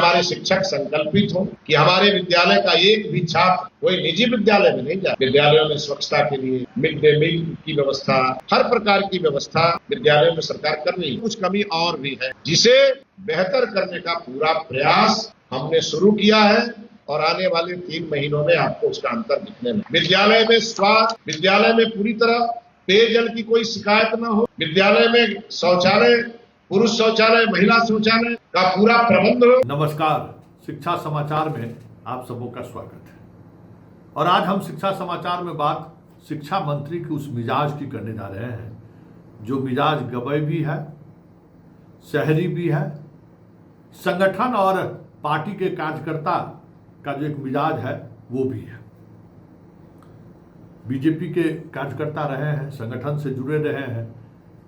हमारे शिक्षक संकल्पित हो कि हमारे विद्यालय का एक भी छात्र कोई निजी विद्यालय में नहीं जाए। विद्यालयों में स्वच्छता के लिए मिड डे मील की व्यवस्था, हर प्रकार की व्यवस्था विद्यालयों में सरकार कर रही है। कुछ कमी और भी है जिसे बेहतर करने का पूरा प्रयास हमने शुरू किया है और आने वाले 3 महीनों में आपको उसका अंतर दिखने में। विद्यालय में स्वास्थ्य, विद्यालय में पूरी तरह पेयजल की कोई शिकायत न हो, विद्यालय में शौचालय, पुरुष शौचालय, महिला शौचालय का पूरा प्रबंध हो। नमस्कार, शिक्षा समाचार में आप सबों का स्वागत है। और आज हम शिक्षा समाचार में बात शिक्षा मंत्री के उस मिजाज की करने जा रहे हैं जो मिजाज गवई भी है, शहरी भी है, संगठन और पार्टी के कार्यकर्ता का जो एक मिजाज है वो भी है। बीजेपी के कार्यकर्ता रहे हैं, संगठन से जुड़े रहे हैं,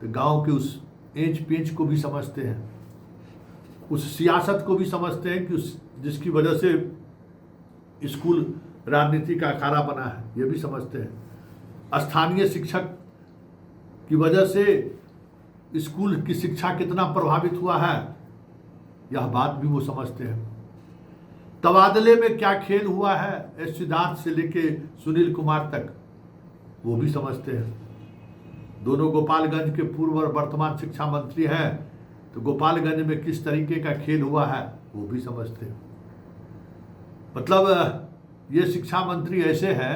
तो गांव के उस एंच पेंच को भी समझते हैं, उस सियासत को भी समझते हैं कि जिसकी वजह से स्कूल राजनीति का अखाड़ा बना है, ये भी समझते हैं। स्थानीय शिक्षक की वजह से स्कूल की शिक्षा कितना प्रभावित हुआ है, यह बात भी वो समझते हैं। तबादले में क्या खेल हुआ है, एस सिद्धार्थ से लेके सुनील कुमार तक, वो भी समझते हैं। दोनों गोपालगंज के पूर्व और वर्तमान शिक्षा मंत्री हैं, तो गोपालगंज में किस तरीके का खेल हुआ है वो भी समझते हैं। मतलब ये शिक्षा मंत्री ऐसे हैं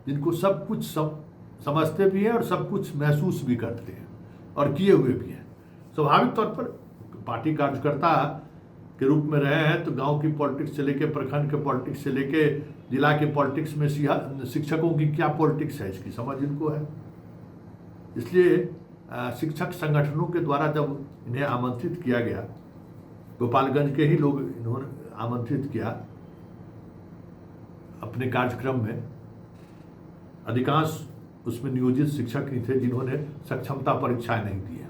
जिनको सब कुछ समझते भी हैं और सब कुछ महसूस भी करते हैं और किए हुए भी हैं। स्वाभाविक तौर पर पार्टी कार्यकर्ता के रूप में रहे हैं तो गांव की पॉलिटिक्स से लेके, प्रखंड के पॉलिटिक्स से लेके, जिला के पॉलिटिक्स में शिक्षकों की क्या पॉलिटिक्स है इसकी समझ इनको है। इसलिए शिक्षक संगठनों के द्वारा जब इन्हें आमंत्रित किया गया, गोपालगंज के ही लोग इन्होंने आमंत्रित किया अपने कार्यक्रम में, अधिकांश उसमें नियोजित शिक्षक ही थे जिन्होंने सक्षमता परीक्षाएं नहीं दी है।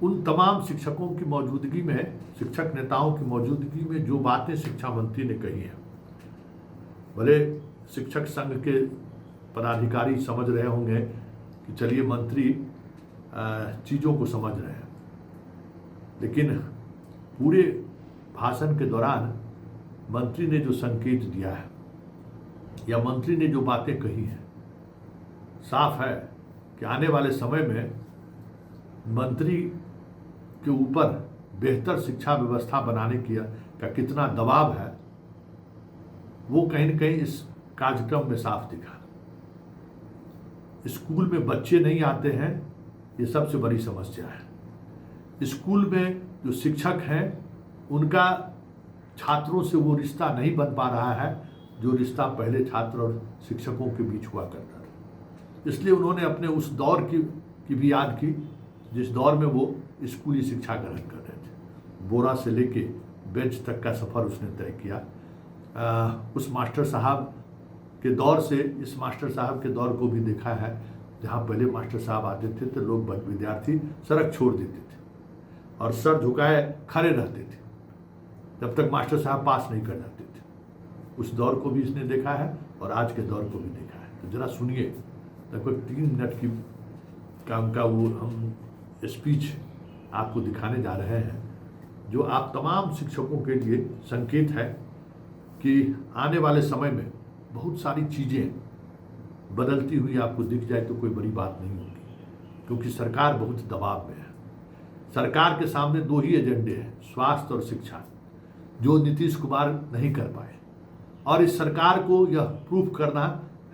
उन तमाम शिक्षकों की मौजूदगी में, शिक्षक नेताओं की मौजूदगी में जो बातें शिक्षा मंत्री ने कही हैं, भले शिक्षक संघ के पदाधिकारी समझ रहे होंगे कि चलिए मंत्री चीज़ों को समझ रहे हैं, लेकिन पूरे भाषण के दौरान मंत्री ने जो संकेत दिया है या मंत्री ने जो बातें कही हैं, साफ है कि आने वाले समय में मंत्री के ऊपर बेहतर शिक्षा व्यवस्था बनाने का कितना दबाव है वो कहीं न कहीं इस कार्यक्रम में साफ दिखा। स्कूल में बच्चे नहीं आते हैं, ये सबसे बड़ी समस्या है। स्कूल में जो शिक्षक हैं उनका छात्रों से वो रिश्ता नहीं बन पा रहा है जो रिश्ता पहले छात्र और शिक्षकों के बीच हुआ करता था। इसलिए उन्होंने अपने उस दौर की भी याद की जिस दौर में वो स्कूली शिक्षा ग्रहण कर रहे थे। बोरा से लेके बेंच तक का सफ़र उसने तय किया। उस मास्टर साहब के दौर से इस मास्टर साहब के दौर को भी देखा है, जहाँ पहले मास्टर साहब आते थे तो लोग विद्यार्थी सड़क छोड़ देते थे और सर झुकाए खड़े रहते थे जब तक मास्टर साहब पास नहीं कर जाते थे। उस दौर को भी इसने देखा है और आज के दौर को भी देखा है। तो जरा सुनिए, लगभग 3 मिनट की काम का वो हम स्पीच आपको दिखाने जा रहे हैं जो आप तमाम शिक्षकों के लिए संकेत है कि आने वाले समय में बहुत सारी चीज़ें बदलती हुई आपको दिख जाए तो कोई बड़ी बात नहीं होगी, क्योंकि सरकार बहुत दबाव में है। सरकार के सामने 2 ही एजेंडे हैं, स्वास्थ्य और शिक्षा, जो नीतीश कुमार नहीं कर पाए। और इस सरकार को यह प्रूफ करना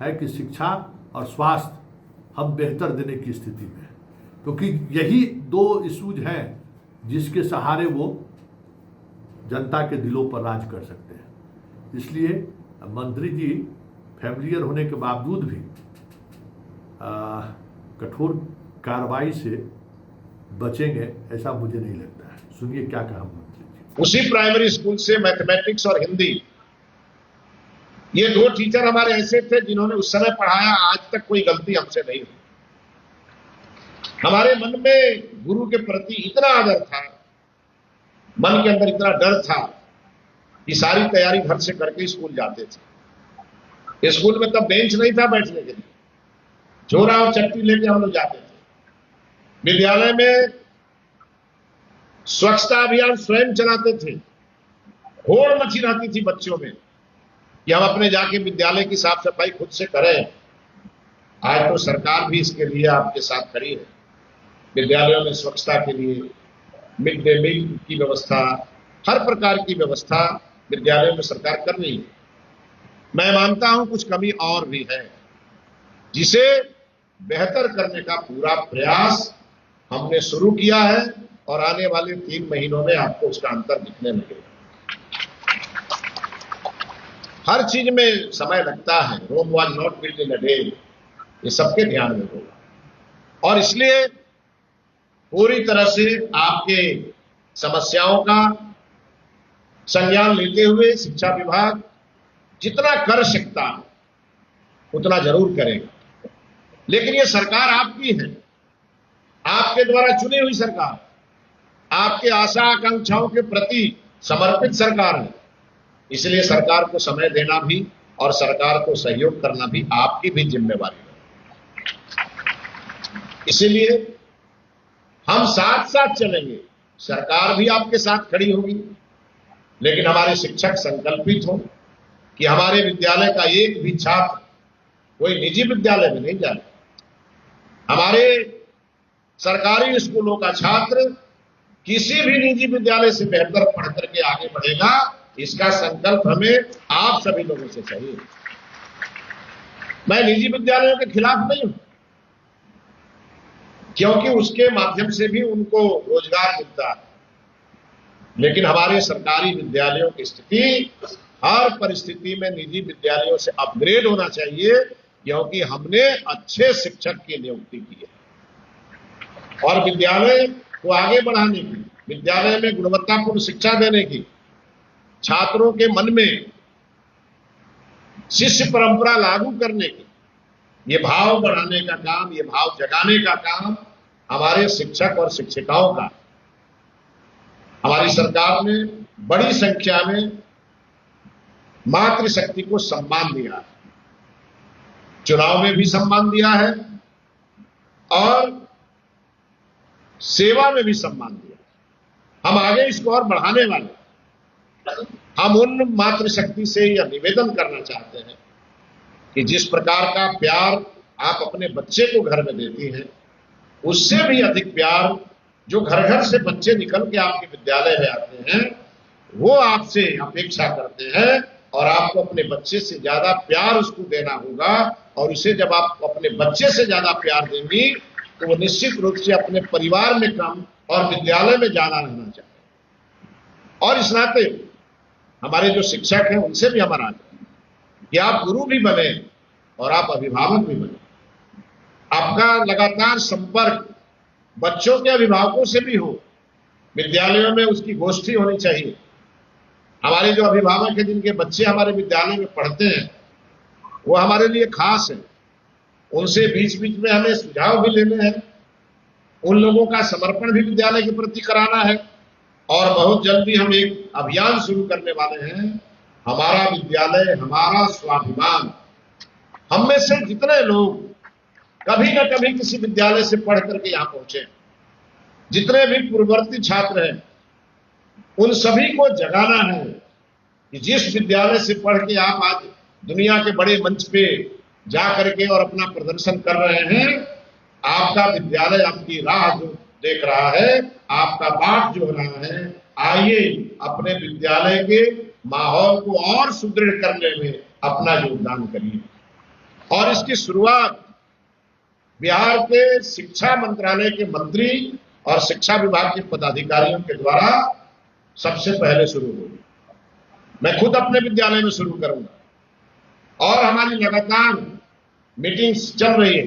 है कि शिक्षा और स्वास्थ्य हम बेहतर देने की स्थिति में है, क्योंकि यही 2 इशूज हैं जिसके सहारे वो जनता के दिलों पर राज कर सकते हैं। इसलिए मंत्री जी फैमिलियर होने के बावजूद भी कठोर कार्रवाई से बचेंगे ऐसा मुझे नहीं लगता है। सुनिए क्या कहा मंत्री जी। उसी प्राइमरी स्कूल से मैथमेटिक्स और हिंदी, ये 2 टीचर हमारे ऐसे थे जिन्होंने उस समय पढ़ाया, आज तक कोई गलती हमसे नहीं हुई। हमारे मन में गुरु के प्रति इतना आदर था, मन के अंदर इतना डर था कि सारी तैयारी घर से करके स्कूल जाते थे। स्कूल में तब बेंच नहीं था बैठने के लिए, झोरा और चट्टी लेके हम लोग जाते थे। विद्यालय में स्वच्छता अभियान स्वयं चलाते थे, होड़ मची रहती थी बच्चों में कि हम अपने जाके विद्यालय की साफ सफाई खुद से करें। आज तो सरकार भी इसके लिए आपके साथ खड़ी है। विद्यालयों में स्वच्छता के लिए मिड डे मील की व्यवस्था, हर प्रकार की व्यवस्था विद्यालयों में सरकार कर रही है। मैं मानता हूं कुछ कमी और भी है, जिसे बेहतर करने का पूरा प्रयास हमने शुरू किया है और आने वाले 3 महीनों में आपको उसका अंतर दिखने लगेगा। हर चीज में समय लगता है। Rome was not built in a day, ये सबके ध्यान में होगा। और इसलिए पूरी तरह से आपके समस्याओं का संज्ञान लेते हुए शिक्षा विभाग जितना कर सकता है उतना जरूर करेगा। लेकिन ये सरकार आपकी है, आपके द्वारा चुनी हुई सरकार, आपके आशा आकांक्षाओं के प्रति समर्पित सरकार है। इसलिए सरकार को समय देना भी और सरकार को सहयोग करना भी आपकी भी जिम्मेवारी है। इसीलिए हम साथ साथ चलेंगे। सरकार भी आपके साथ खड़ी होगी, लेकिन हमारे शिक्षक संकल्पित हो कि हमारे विद्यालय का एक भी छात्र कोई निजी विद्यालय में नहीं जाए। हमारे सरकारी स्कूलों का छात्र किसी भी निजी विद्यालय से बेहतर पढ़ करके आगे बढ़ेगा, इसका संकल्प हमें आप सभी लोगों से चाहिए। मैं निजी विद्यालयों के खिलाफ नहीं हूं, क्योंकि उसके माध्यम से भी उनको रोजगार मिलता है। लेकिन हमारे सरकारी विद्यालयों की स्थिति हर परिस्थिति में निजी विद्यालयों से अपग्रेड होना चाहिए, क्योंकि हमने अच्छे शिक्षक की नियुक्ति की है। और विद्यालय को आगे बढ़ाने की, विद्यालय में गुणवत्तापूर्ण शिक्षा देने की, छात्रों के मन में शिष्य परंपरा लागू करने की, ये भाव बढ़ाने का काम, ये भाव जगाने का काम हमारे शिक्षक और शिक्षिकाओं का। हमारी सरकार ने बड़ी संख्या में मातृशक्ति को सम्मान दिया है, चुनाव में भी सम्मान दिया है और सेवा में भी सम्मान दिया। हम आगे इसको और बढ़ाने वाले। हम उन मातृशक्ति से यह निवेदन करना चाहते हैं कि जिस प्रकार का प्यार आप अपने बच्चे को घर में देती हैं, उससे भी अधिक प्यार जो घर घर से बच्चे निकल के आपके विद्यालय में आते हैं, वो आपसे अपेक्षा करते हैं। और आपको अपने बच्चे से ज्यादा प्यार उसको देना होगा। और उसे जब आप अपने बच्चे से ज्यादा प्यार देंगी तो वो निश्चित रूप से अपने परिवार में कम और विद्यालय में ज्यादा रहना चाहते। और इस नाते हमारे जो शिक्षक हैं उनसे भी हमारा आग्रह है कि आप गुरु भी बने और आप अभिभावक भी बने। आपका लगातार संपर्क बच्चों के अभिभावकों से भी हो। विद्यालयों में उसकी गोष्ठी होनी चाहिए। हमारे जो अभिभावक हैं, जिनके बच्चे हमारे विद्यालय में पढ़ते हैं, वो हमारे लिए खास है। उनसे बीच बीच में हमें सुझाव भी लेने हैं। उन लोगों का समर्पण भी विद्यालय के प्रति कराना है। और बहुत जल्दी हम एक अभियान शुरू करने वाले हैं, हमारा विद्यालय हमारा स्वाभिमान। हम में से जितने लोग कभी न कभी किसी विद्यालय से पढ़ करके यहां पहुंचे, जितने भी पूर्ववर्ती छात्र हैं, उन सभी को जगाना है कि जिस विद्यालय से पढ़ के आप आज दुनिया के बड़े मंच पे जा करके और अपना प्रदर्शन कर रहे हैं, आपका विद्यालय आपकी राह जो देख रहा है, आपका बाट जो रहा है। आइए अपने विद्यालय के माहौल को और सुदृढ़ करने में अपना योगदान करिए। और इसकी शुरुआत बिहार के शिक्षा मंत्रालय के मंत्री और शिक्षा विभाग के पदाधिकारियों के द्वारा सबसे पहले शुरू होगी। मैं खुद अपने विद्यालय में शुरू करूंगा और हमारी लगातार मीटिंग्स चल रही है।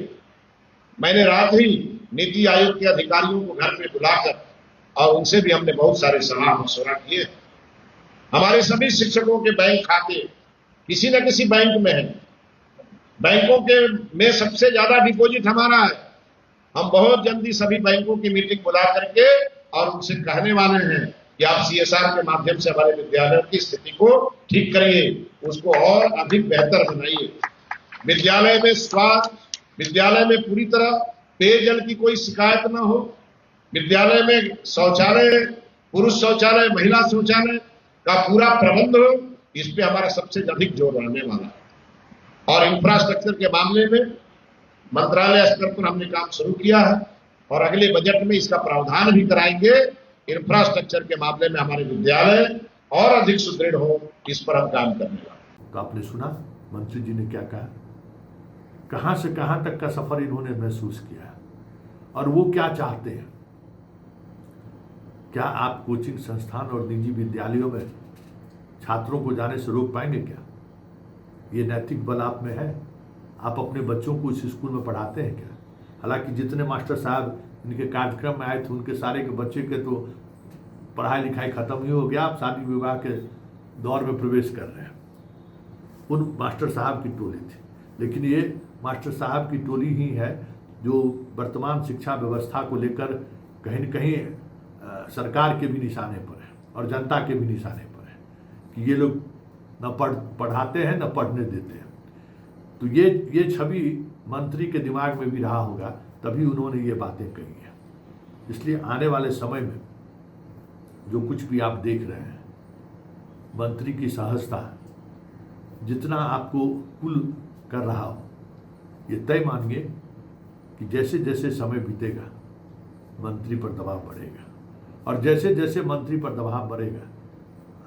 मैंने रात ही नीति आयोग के अधिकारियों को घर में बुलाकर और उनसे भी हमने बहुत सारे सलाह मशवरा किए। हमारे सभी शिक्षकों के बैंक खाते किसी न किसी बैंक में है। बैंकों के में सबसे ज्यादा डिपॉजिट हमारा है। हम बहुत जल्दी सभी बैंकों की मीटिंग बुला करके और उनसे कहने वाले हैं कि आप CSR के माध्यम से हमारे विद्यालयों की स्थिति को ठीक करिए, उसको और अधिक बेहतर बनाइए। विद्यालय में स्वास्थ्य, विद्यालय में पूरी तरह पेयजल की कोई शिकायत न हो, विद्यालय में शौचालय पुरुष शौचालय, महिला शौचालय का पूरा प्रबंध हो, इस पे हमारा सबसे अधिक जोर रहने वाला है। और इंफ्रास्ट्रक्चर के मामले में मंत्रालय स्तर पर हमने काम शुरू किया है और अगले बजट में इसका प्रावधान भी कराएंगे। इंफ्रास्ट्रक्चर के मामले में हमारे विद्यालय और अधिक सुदृढ़ हो, इस पर हम काम करने वाले। तो आपने सुना मंत्री जी ने क्या कहा, कहां से कहां तक का सफर इन्होंने महसूस किया और वो क्या चाहते हैं। क्या आप कोचिंग संस्थान और निजी विद्यालयों में छात्रों को जाने से रोक पाएंगे क्या? ये नैतिक बल आप में है? आप अपने बच्चों को इस स्कूल में पढ़ाते हैं क्या? हालांकि जितने मास्टर साहब इनके कार्यक्रम में आए थे उनके सारे के बच्चे के तो पढ़ाई लिखाई खत्म ही हो गया, आप शादी विवाह के दौर में प्रवेश कर रहे हैं। उन मास्टर साहब की टोली थी, लेकिन ये मास्टर साहब की टोली ही है जो वर्तमान शिक्षा व्यवस्था को लेकर कहीं न कहीं सरकार के भी निशाने पर है और जनता के भी निशाने पर है कि ये लोग न पढ़ाते हैं न पढ़ने देते हैं। तो ये छवि मंत्री के दिमाग में भी रहा होगा, तभी उन्होंने ये बातें कही हैं। इसलिए आने वाले समय में जो कुछ भी आप देख रहे हैं, मंत्री की सहजता जितना आपको कुल कर रहा हो, ये तय मानिए कि जैसे जैसे समय बीतेगा मंत्री पर दबाव बढ़ेगा और जैसे जैसे मंत्री पर दबाव बढ़ेगा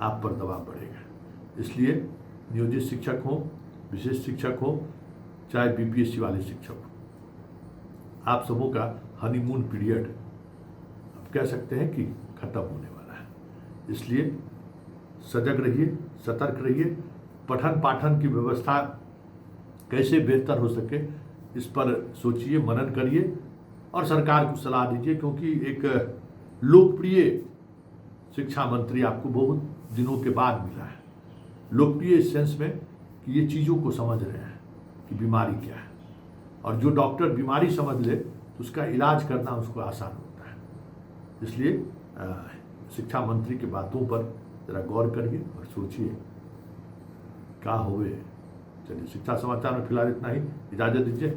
आप पर दबाव बढ़ेगा। इसलिए नियोजित शिक्षक हो, विशेष शिक्षक हो, चाहे बीपीएससी वाले शिक्षक हो, आप सबों का हनीमून पीरियड आप कह सकते हैं कि खत्म होने वाला है। इसलिए सजग रहिए, सतर्क रहिए, पठन पाठन की व्यवस्था कैसे बेहतर हो सके इस पर सोचिए, मनन करिए और सरकार को सलाह दीजिए, क्योंकि एक लोकप्रिय शिक्षा मंत्री आपको बहुत दिनों के बाद मिला है। लोकप्रिय इस सेंस में कि ये चीज़ों को समझ रहे हैं कि बीमारी क्या है, और जो डॉक्टर बीमारी समझ ले तो उसका इलाज करना उसको आसान होता है। इसलिए शिक्षा मंत्री की बातों पर ज़रा गौर करिए और सोचिए क्या होवे। चलिए, शिक्षा समाचार में फिलहाल इतना ही, इजाज़त दीजिए।